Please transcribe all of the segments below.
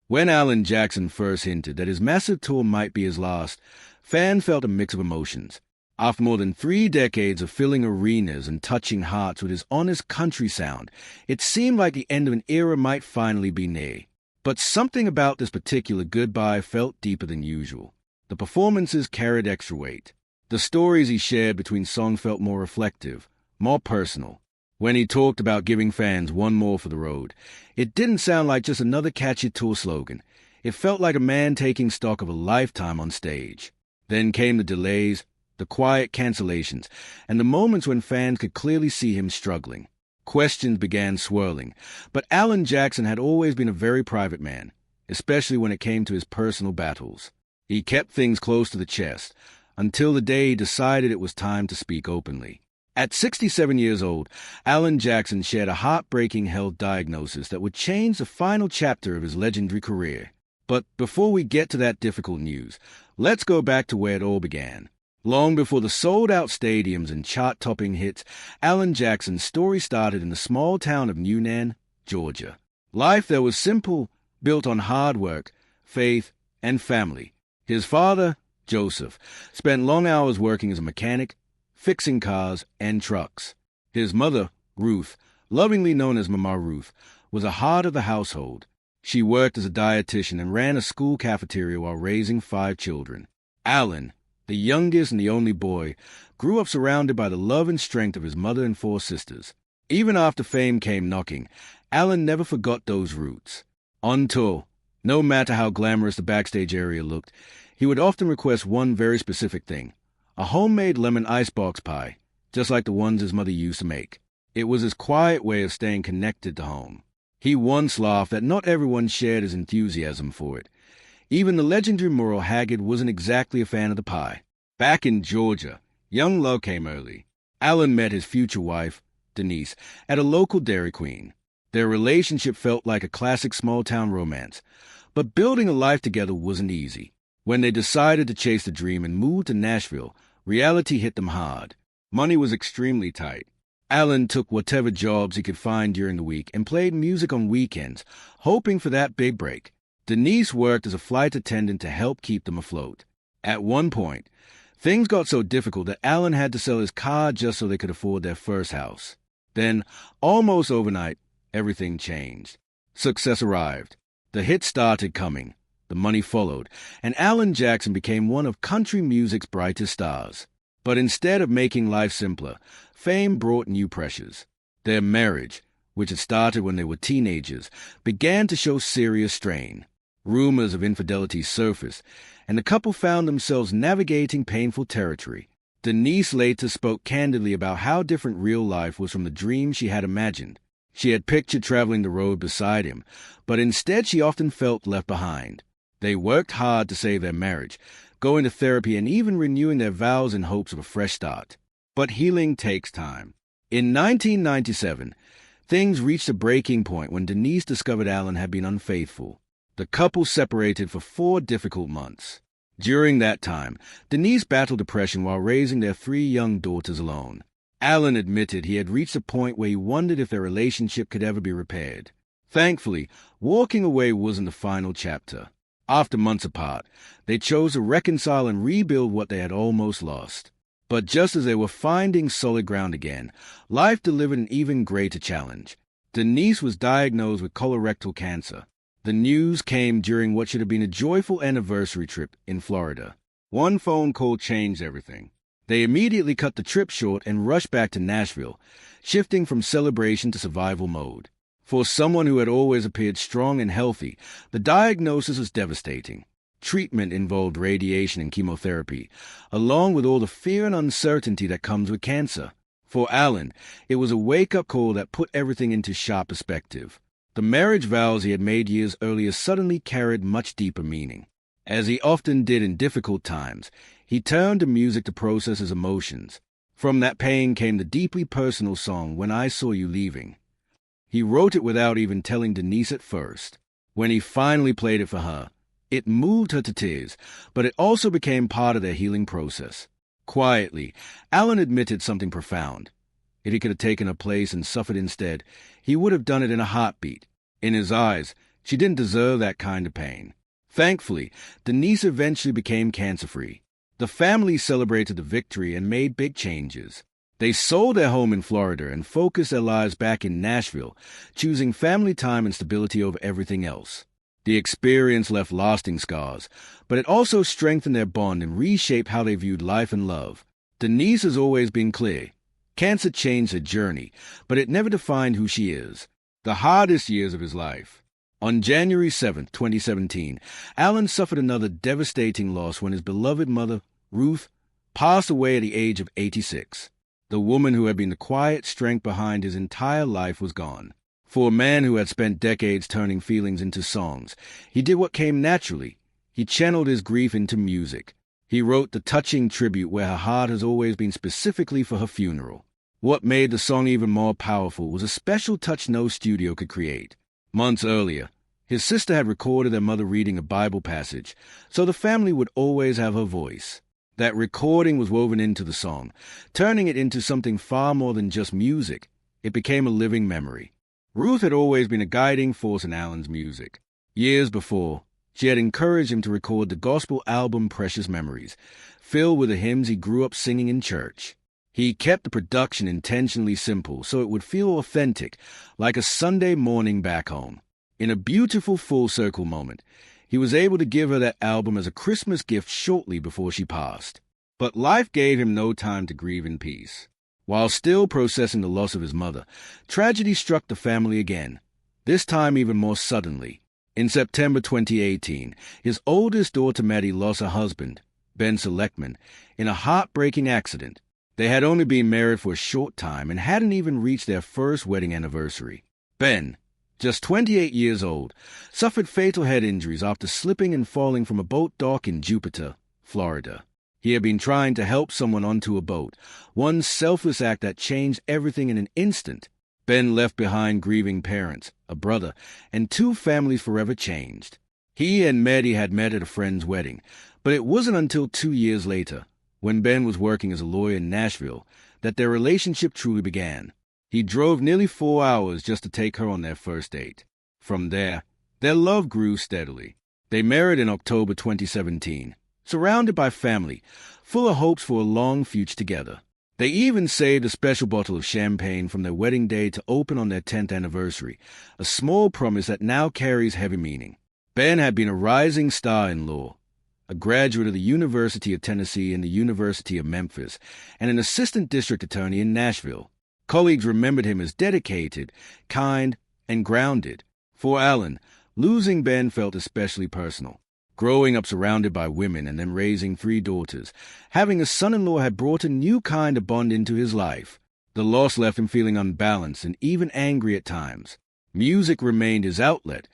When Alan Jackson first hinted that his massive tour might be his last, fans felt a mix of emotions. After more than 3 decades of filling arenas and touching hearts with his honest country sound, it seemed like the end of an era might finally be near. But something about this particular goodbye felt deeper than usual. The performances carried extra weight. The stories he shared between songs felt more reflective, more personal. When he talked about giving fans one more for the road, it didn't sound like just another catchy tour slogan. It felt like a man taking stock of a lifetime on stage. Then came the delays, the quiet cancellations, and the moments when fans could clearly see him struggling. Questions began swirling, but Alan Jackson had always been a very private man, especially when it came to his personal battles. He kept things close to the chest, until the day he decided it was time to speak openly. At 67 years old, Alan Jackson shared a heartbreaking health diagnosis that would change the final chapter of his legendary career. But before we get to that difficult news, let's go back to where it all began. Long before the sold-out stadiums and chart-topping hits, Alan Jackson's story started in the small town of Newnan, Georgia. Life there was simple, built on hard work, faith, and family. His father, Joseph, spent long hours working as a mechanic, fixing cars and trucks. His mother, Ruth, lovingly known as Mama Ruth, was a heart of the household. She worked as a dietitian and ran a school cafeteria while raising 5 children. Alan, the youngest and the only boy, grew up surrounded by the love and strength of his mother and 4 sisters. Even after fame came knocking, Alan never forgot those roots. On tour, no matter how glamorous the backstage area looked, he would often request one very specific thing: a homemade lemon icebox pie, just like the ones his mother used to make. It was his quiet way of staying connected to home. He once laughed that not everyone shared his enthusiasm for it. Even the legendary Merle Haggard wasn't exactly a fan of the pie. Back in Georgia, young love came early. Alan met his future wife, Denise, at a local Dairy Queen. Their relationship felt like a classic small-town romance. But building a life together wasn't easy. When they decided to chase the dream and move to Nashville, reality hit them hard. Money was extremely tight. Alan took whatever jobs he could find during the week and played music on weekends, hoping for that big break. Denise worked as a flight attendant to help keep them afloat. At one point, things got so difficult that Alan had to sell his car just so they could afford their first house. Then, almost overnight, everything changed. Success arrived. The hits started coming. The money followed, and Alan Jackson became one of country music's brightest stars. But instead of making life simpler, fame brought new pressures. Their marriage, which had started when they were teenagers, began to show serious strain. Rumors of infidelity surfaced, and the couple found themselves navigating painful territory. Denise later spoke candidly about how different real life was from the dream she had imagined. She had pictured traveling the road beside him, but instead she often felt left behind. They worked hard to save their marriage, going to therapy and even renewing their vows in hopes of a fresh start. But healing takes time. In 1997, things reached a breaking point when Denise discovered Alan had been unfaithful. The couple separated for 4 difficult months. During that time, Denise battled depression while raising their 3 young daughters alone. Alan admitted he had reached a point where he wondered if their relationship could ever be repaired. Thankfully, walking away wasn't the final chapter. After months apart, they chose to reconcile and rebuild what they had almost lost. But just as they were finding solid ground again, life delivered an even greater challenge. Denise was diagnosed with colorectal cancer. The news came during what should have been a joyful anniversary trip in Florida. One phone call changed everything. They immediately cut the trip short and rushed back to Nashville, shifting from celebration to survival mode. For someone who had always appeared strong and healthy, the diagnosis was devastating. Treatment involved radiation and chemotherapy, along with all the fear and uncertainty that comes with cancer. For Alan, it was a wake-up call that put everything into sharp perspective. The marriage vows he had made years earlier suddenly carried much deeper meaning. As he often did in difficult times, he turned to music to process his emotions. From that pain came the deeply personal song, When I Saw You Leaving. He wrote it without even telling Denise at first. When he finally played it for her, it moved her to tears, but it also became part of their healing process. Quietly, Alan admitted something profound. If he could have taken her place and suffered instead, he would have done it in a heartbeat. In his eyes, She didn't deserve that kind of pain. Thankfully, Denise eventually became cancer-free. The family celebrated the victory and made big changes. They sold their home in Florida and focused their lives back in Nashville, choosing family time and stability over everything else. The experience left lasting scars, but it also strengthened their bond and reshaped how they viewed life and love. Denise has always been clear. Cancer changed her journey, but it never defined who she is. The hardest years of his life. On January 7, 2017, Alan suffered another devastating loss when his beloved mother, Ruth, passed away at the age of 86. The woman who had been the quiet strength behind his entire life was gone. For a man who had spent decades turning feelings into songs, he did what came naturally. He channeled his grief into music. He wrote the touching tribute where her heart has always been specifically for her funeral. What made the song even more powerful was a special touch no studio could create. Months earlier, his sister had recorded their mother reading a Bible passage, so the family would always have her voice. That recording was woven into the song, turning it into something far more than just music. It became a living memory. Ruth had always been a guiding force in Alan's music. Years before, she had encouraged him to record the gospel album Precious Memories, filled with the hymns he grew up singing in church. He kept the production intentionally simple so it would feel authentic, like a Sunday morning back home. In a beautiful full-circle moment, he was able to give her that album as a Christmas gift shortly before she passed. But life gave him no time to grieve in peace. While still processing the loss of his mother, tragedy struck the family again, this time even more suddenly. In September 2018, his oldest daughter Maddie lost her husband, Ben Selectman, in a heartbreaking accident. They had only been married for a short time and hadn't even reached their first wedding anniversary. Ben, just 28 years old, suffered fatal head injuries after slipping and falling from a boat dock in Jupiter, Florida. He had been trying to help someone onto a boat, one selfless act that changed everything in an instant. Ben left behind grieving parents, a brother, and two families forever changed. He and Maddie had met at a friend's wedding, but it wasn't until 2 years later, when Ben was working as a lawyer in Nashville, that their relationship truly began. He drove nearly 4 hours just to take her on their first date. From there, their love grew steadily. They married in October 2017, surrounded by family, full of hopes for a long future together. They even saved a special bottle of champagne from their wedding day to open on their 10th anniversary, a small promise that now carries heavy meaning. Ben had been a rising star in law, a graduate of the University of Tennessee and the University of Memphis, and an assistant district attorney in Nashville. Colleagues remembered him as dedicated, kind, and grounded. For Alan, losing Ben felt especially personal. Growing up surrounded by women and then raising 3 daughters, having a son-in-law had brought a new kind of bond into his life. The loss left him feeling unbalanced and even angry at times. Music remained his outlet,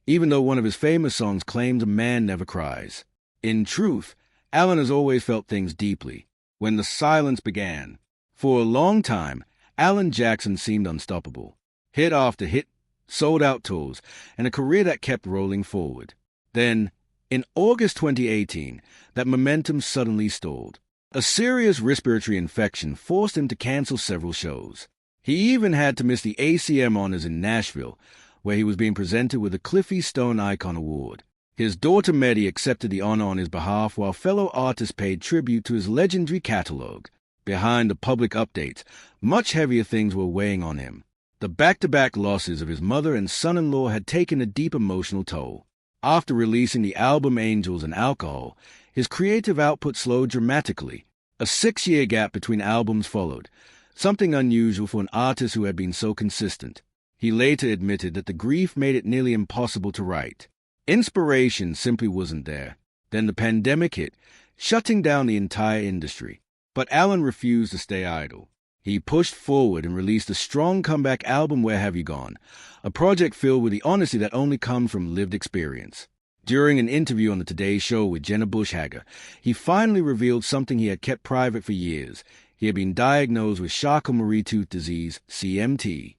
even though one of his famous songs claims a man never cries. In truth, Alan has always felt things deeply. When the silence began, for a long time, Alan Jackson seemed unstoppable. Hit after hit, sold-out tours, and a career that kept rolling forward. Then, in August 2018, that momentum suddenly stalled. A serious respiratory infection forced him to cancel several shows. He even had to miss the ACM honors in Nashville, where he was being presented with the Cliffy Stone Icon Award. His daughter Maddie accepted the honor on his behalf while fellow artists paid tribute to his legendary catalog. Behind the public updates, much heavier things were weighing on him. The back-to-back losses of his mother and son-in-law had taken a deep emotional toll. After releasing the album Angels and Alcohol, his creative output slowed dramatically. A 6-year gap between albums followed, something unusual for an artist who had been so consistent. He later admitted that the grief made it nearly impossible to write. Inspiration simply wasn't there. Then the pandemic hit, shutting down the entire industry. But Alan refused to stay idle. He pushed forward and released a strong comeback album, Where Have You Gone?, a project filled with the honesty that only comes from lived experience. During an interview on the Today Show with Jenna Bush Hager, he finally revealed something he had kept private for years. He had been diagnosed with Charcot-Marie-Tooth disease, CMT.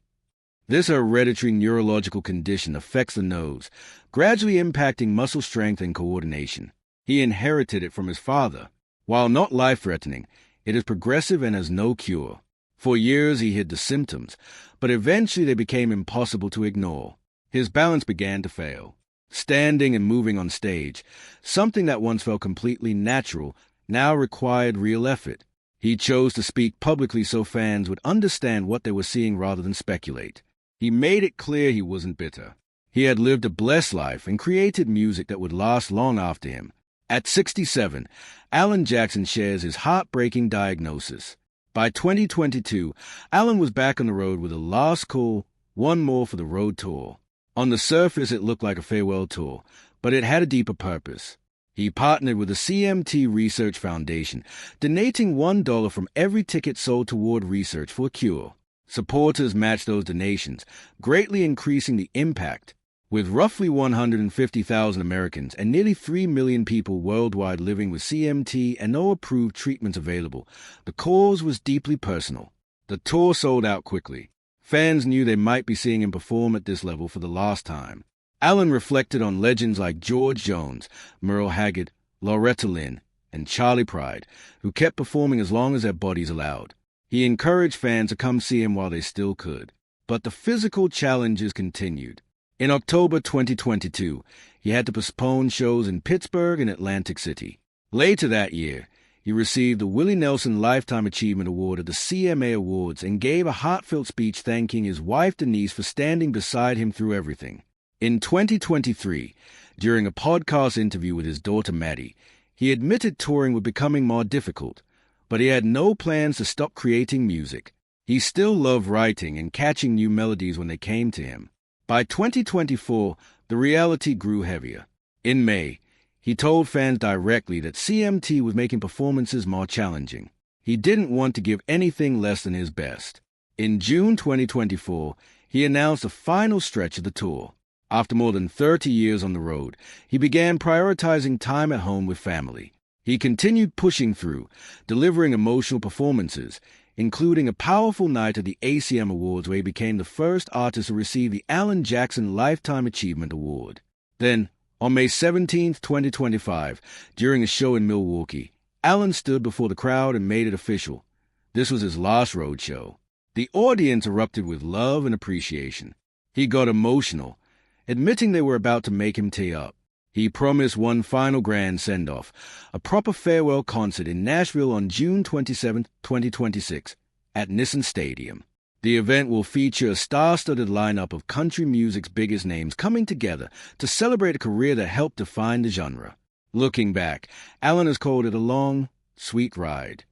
This hereditary neurological condition affects the nose, gradually impacting muscle strength and coordination. He inherited it from his father. While not life-threatening, it is progressive and has no cure. For years he hid the symptoms, but eventually they became impossible to ignore. His balance began to fail. Standing and moving on stage, something that once felt completely natural, now required real effort. He chose to speak publicly so fans would understand what they were seeing rather than speculate. He made it clear he wasn't bitter. He had lived a blessed life and created music that would last long after him. At 67, Alan Jackson shares his heartbreaking diagnosis. By 2022, Alan was back on the road with a last call, one more for the road tour. On the surface, it looked like a farewell tour, but it had a deeper purpose. He partnered with the CMT Research Foundation, donating $1 from every ticket sold toward research for a cure. Supporters matched those donations, greatly increasing the impact. With roughly 150,000 Americans and nearly 3 million people worldwide living with CMT and no approved treatments available, the cause was deeply personal. The tour sold out quickly. Fans knew they might be seeing him perform at this level for the last time. Alan reflected on legends like George Jones, Merle Haggard, Loretta Lynn, and Charlie Pride, who kept performing as long as their bodies allowed. He encouraged fans to come see him while they still could. But the physical challenges continued. In October 2022, he had to postpone shows in Pittsburgh and Atlantic City. Later that year, he received the Willie Nelson Lifetime Achievement Award at the CMA Awards and gave a heartfelt speech thanking his wife Denise for standing beside him through everything. In 2023, during a podcast interview with his daughter Maddie, he admitted touring was becoming more difficult, but he had no plans to stop creating music. He still loved writing and catching new melodies when they came to him. By 2024, the reality grew heavier. In May, he told fans directly that CMT was making performances more challenging. He didn't want to give anything less than his best. In June 2024, he announced the final stretch of the tour. After more than 30 years on the road, he began prioritizing time at home with family. He continued pushing through, delivering emotional performances, including a powerful night at the ACM Awards where he became the first artist to receive the Alan Jackson Lifetime Achievement Award. Then, on May 17, 2025, during a show in Milwaukee, Alan stood before the crowd and made it official. This was his last road show. The audience erupted with love and appreciation. He got emotional, admitting they were about to make him tear up. He promised one final grand send-off, a proper farewell concert in Nashville on June 27, 2026, at Nissan Stadium. The event will feature a star-studded lineup of country music's biggest names coming together to celebrate a career that helped define the genre. Looking back, Alan has called it a long, sweet ride.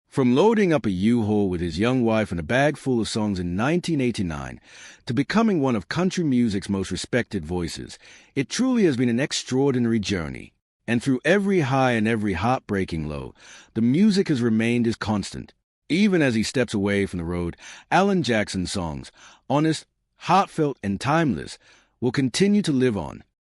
From loading up a U-Haul with his young wife and a bag full of songs in 1989 to becoming one of country music's most respected voices, it truly has been an extraordinary journey. And through every high and every heartbreaking low, the music has remained his constant. Even as he steps away from the road, Alan Jackson's songs, honest, heartfelt, and timeless, will continue to live on,